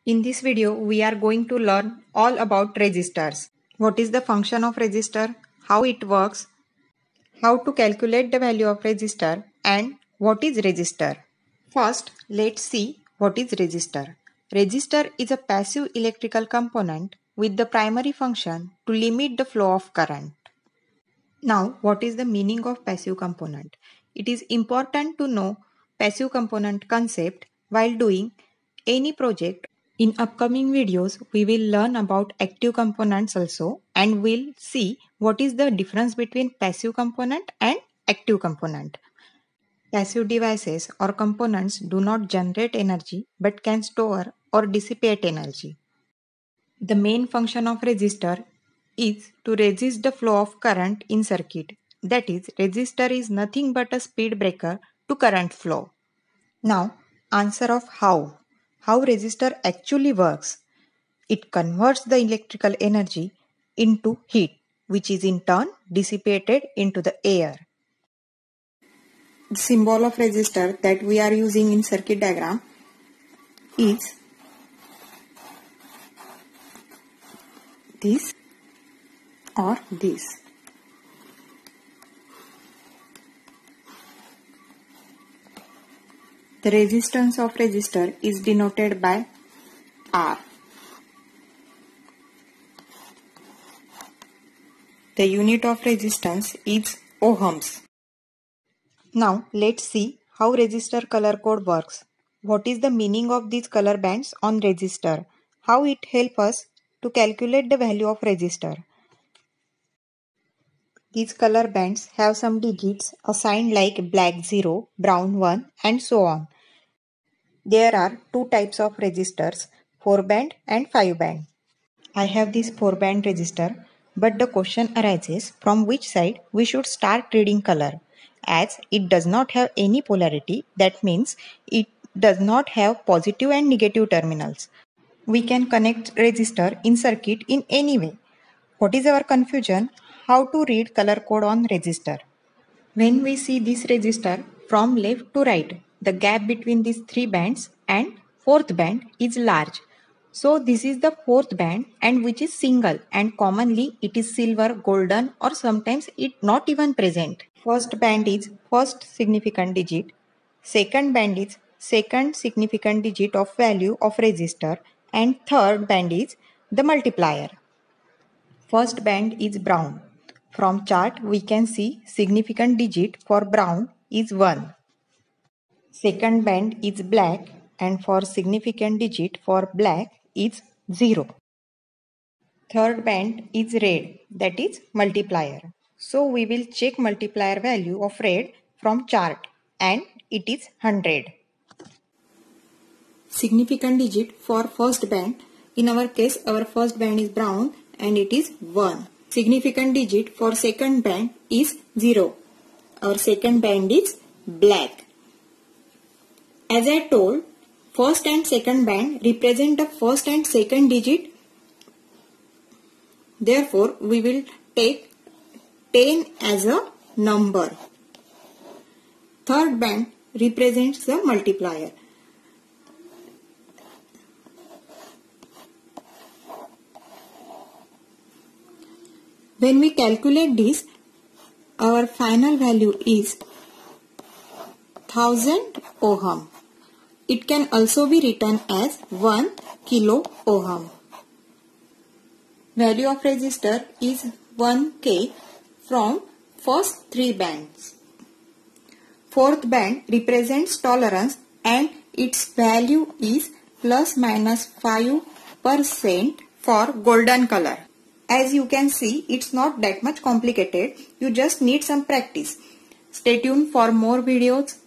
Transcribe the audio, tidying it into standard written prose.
In this video, we are going to learn all about resistors. What is the function of resistor, how it works, how to calculate the value of resistor, and what is resistor. First, let's see what is resistor. Resistor is a passive electrical component with the primary function to limit the flow of current. Now, what is the meaning of passive component? It is important to know passive component concept while doing any project. In upcoming videos, we will learn about active components also, and we'll see what is the difference between passive component and active component. Passive devices or components do not generate energy but can store or dissipate energy. The main function of resistor is to resist the flow of current in circuit. That is, resistor is nothing but a speed breaker to current flow. Now, answer of how. How resistor actually works. It converts the electrical energy into heat, which is in turn dissipated into the air. The symbol of resistor that we are using in circuit diagram is this or this. The resistance of resistor is denoted by R. The unit of resistance is ohms. Now let's see how resistor color code works. What is the meaning of these color bands on resistor? How it helps us to calculate the value of resistor. These color bands have some digits assigned like black 0, brown 1 and so on. There are two types of resistors, 4-band and 5-band. I have this 4-band resistor, but the question arises from which side we should start reading color. As it does not have any polarity, that means it does not have positive and negative terminals. We can connect resistor in circuit in any way. What is our confusion? How to read color code on resistor? When we see this resistor from left to right, the gap between these three bands and fourth band is large. So this is the fourth band and which is single, and commonly it is silver, golden, or sometimes it not even present. First band is first significant digit. Second band is second significant digit of value of resistor, and third band is the multiplier. First band is brown. From chart we can see significant digit for brown is 1. Second band is black and for significant digit for black is 0. Third band is red, that is multiplier. So we will check multiplier value of red from chart and it is 100. Significant digit for first band. In our case, our first band is brown and it is 1. Significant digit for second band is 0. Our second band is black. As I told, first and second band represent the first and second digit. Therefore, we will take 10 as a number. Third band represents the multiplier. When we calculate this, our final value is 1000 ohm. It can also be written as 1 kilo ohm. Value of resistor is 1K from first three bands. Fourth band represents tolerance and its value is plus minus 5% for golden color. As you can see, it's not that much complicated. You just need some practice. Stay tuned for more videos.